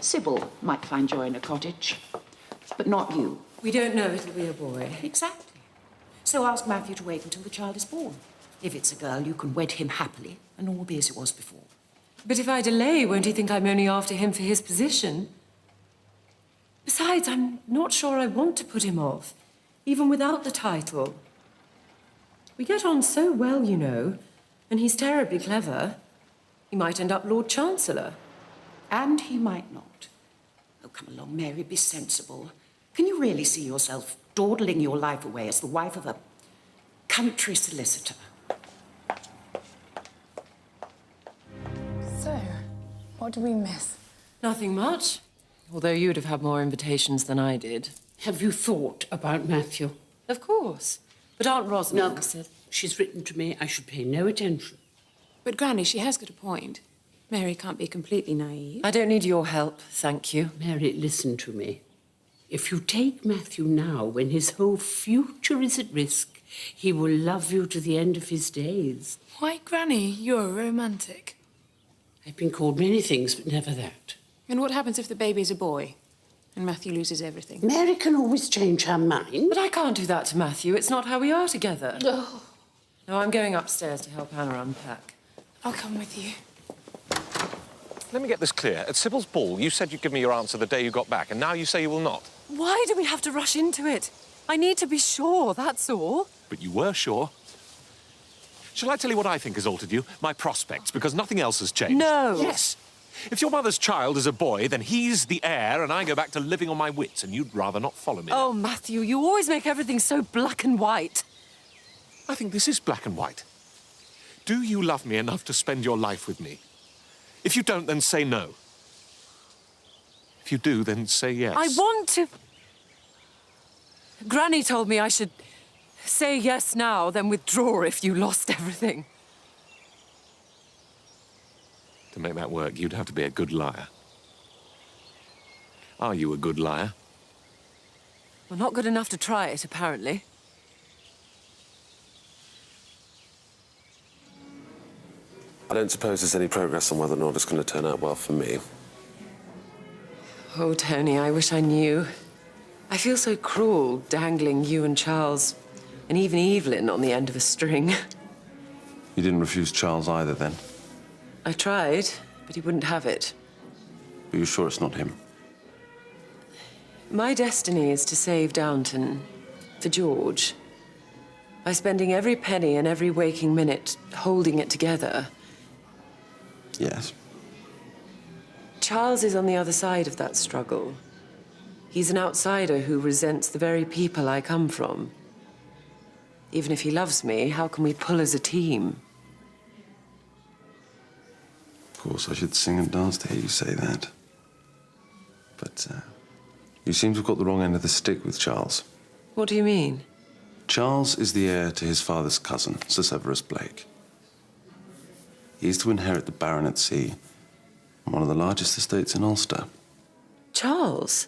Sybil might find joy in a cottage, but not you. We don't know it'll be a boy. Exactly. So ask Matthew to wait until the child is born. If it's a girl, you can wed him happily, and all will be as it was before. But if I delay, won't he think I'm only after him for his position? Besides, I'm not sure I want to put him off, even without the title. We get on so well, you know, and he's terribly clever. He might end up Lord Chancellor. And he might not. Oh, come along, Mary, be sensible. Can you really see yourself dawdling your life away as the wife of a country solicitor? So, what do we miss? Nothing much, although you'd have had more invitations than I did. Have you thought about Matthew? Of course. But Aunt Rosamond No, said... she's written to me I should pay no attention. But, Granny, she has got a point. Mary can't be completely naive. I don't need your help, thank you. Mary, listen to me. If you take Matthew now, when his whole future is at risk, he will love you to the end of his days. Why, Granny, you're a romantic. I've been called many things, but never that. And what happens if the baby's a boy and Matthew loses everything? Mary can always change her mind. But I can't do that to Matthew. It's not how we are together. Oh. No, I'm going upstairs to help Anna unpack. I'll come with you. Let me get this clear. At Sybil's ball, you said you'd give me your answer the day you got back, and now you say you will not. Why do we have to rush into it? I need to be sure, that's all. But you were sure. Shall I tell you what I think has altered you? My prospects, because nothing else has changed. No. Yes. If your mother's child is a boy, then he's the heir, and I go back to living on my wits, and you'd rather not follow me. Oh, Matthew, you always make everything so black and white. I think this is black and white. Do you love me enough to spend your life with me? If you don't, then say no. If you do, then say yes. I want to... Granny told me I should say yes now, then withdraw if you lost everything. To make that work, you'd have to be a good liar. Are you a good liar? Well, not good enough to try it, apparently. I don't suppose there's any progress on whether or not it's going to turn out well for me. Oh, Tony, I wish I knew. I feel so cruel dangling you and Charles, and even Evelyn, on the end of a string. You didn't refuse Charles either, then? I tried, but he wouldn't have it. Are you sure it's not him? My destiny is to save Downton for George. By spending every penny and every waking minute holding it together. Yes. Charles is on the other side of that struggle. He's an outsider who resents the very people I come from. Even if he loves me, how can we pull as a team? Of course, I should sing and dance to hear you say that. But, you seem to have got the wrong end of the stick with Charles. What do you mean? Charles is the heir to his father's cousin, Sir Severus Blake. He's to inherit the baronetcy and one of the largest estates in Ulster. Charles?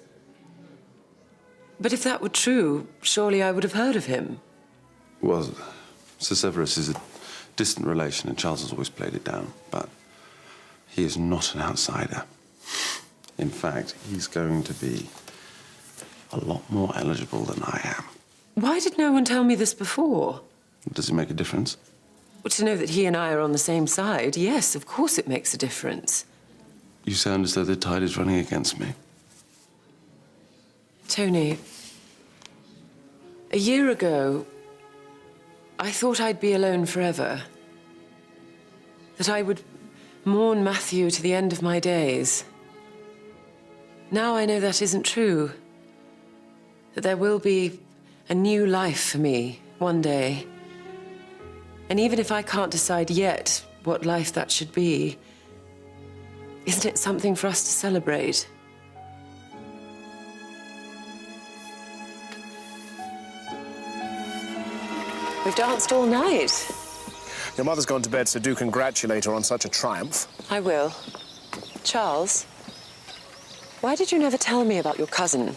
But if that were true, surely I would have heard of him. Well, Sir Severus is a distant relation and Charles has always played it down, but he is not an outsider. In fact, he's going to be a lot more eligible than I am. Why did no one tell me this before? Does it make a difference? Well, to know that he and I are on the same side, yes, of course it makes a difference. You sound as though the tide is running against me. Tony, a year ago, I thought I'd be alone forever. That I would mourn Matthew to the end of my days. Now I know that isn't true. That there will be a new life for me one day. And even if I can't decide yet what life that should be, isn't it something for us to celebrate? We've danced all night. Your mother's gone to bed, so do congratulate her on such a triumph. I will. Charles, why did you never tell me about your cousin?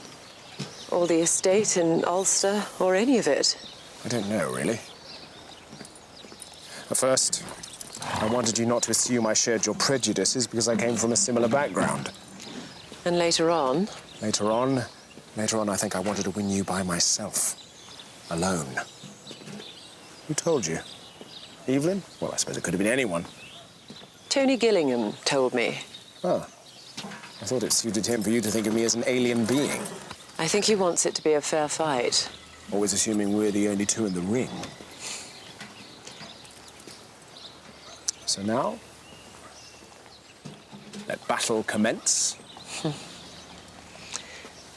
Or the estate in Ulster, or any of it? I don't know, really. At first, I wanted you not to assume I shared your prejudices because I came from a similar background. And later on? Later on, I think I wanted to win you by myself. Alone. Who told you? Evelyn? Well, I suppose it could have been anyone. Tony Gillingham told me. Oh. I thought it suited him for you to think of me as an alien being. I think he wants it to be a fair fight. Always assuming we're the only two in the ring. So now, let battle commence.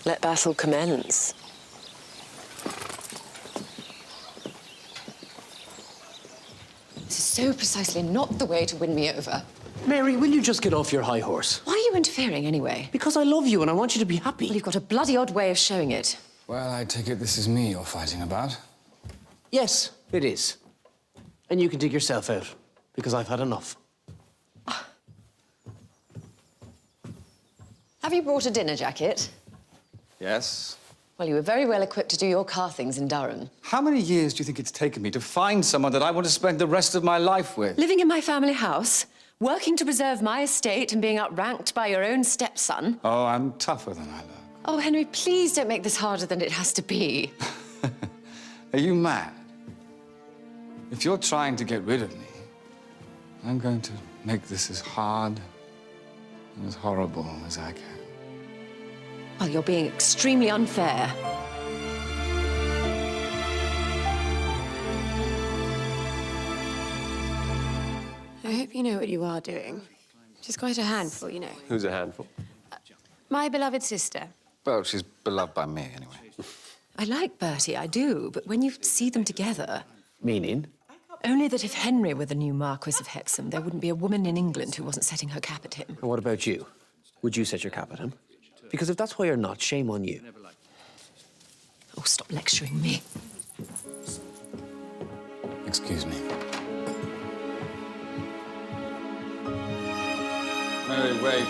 Let battle commence. This is so precisely not the way to win me over. Mary, will you just get off your high horse? Why are you interfering anyway? Because I love you and I want you to be happy. Well, you've got a bloody odd way of showing it. Well, I take it this is me you're fighting about. Yes, it is. And you can dig yourself out, because I've had enough. Have you brought a dinner jacket? Yes. Well, you were very well equipped to do your car things in Durham. How many years do you think it's taken me to find someone that I want to spend the rest of my life with? Living in my family house, working to preserve my estate and being outranked by your own stepson. Oh, I'm tougher than I look. Oh, Henry, please don't make this harder than it has to be. Are you mad? If you're trying to get rid of me, I'm going to make this as hard and as horrible as I can. Well, you're being extremely unfair. I hope you know what you are doing. She's quite a handful, you know. Who's a handful? My beloved sister. Well, she's beloved by me, anyway. I like Bertie, I do, but when you see them together... Meaning? Only that if Henry were the new Marquis of Hexham, there wouldn't be a woman in England who wasn't setting her cap at him. And what about you? Would you set your cap at him? Because if that's why you're not, shame on you. Oh, stop lecturing me. Excuse me. Mary, wait.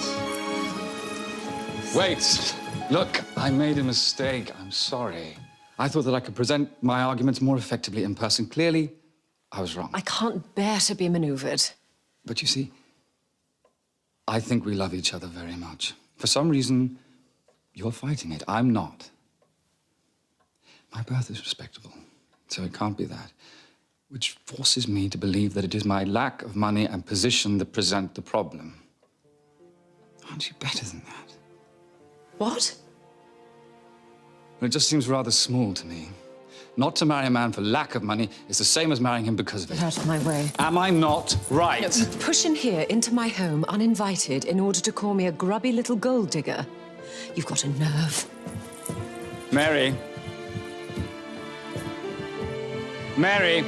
Wait! Look, I made a mistake. I'm sorry. I thought that I could present my arguments more effectively in person. Clearly, I was wrong. I can't bear to be manoeuvred. But you see, I think we love each other very much. For some reason, you're fighting it. I'm not. My birth is respectable, so it can't be that. Which forces me to believe that it is my lack of money and position that present the problem. Aren't you better than that? What? Well, it just seems rather small to me. Not to marry a man for lack of money is the same as marrying him because of it. Get out of my way. Am I not right? No, you push in here into my home uninvited in order to call me a grubby little gold digger. You've got a nerve. Mary. Mary.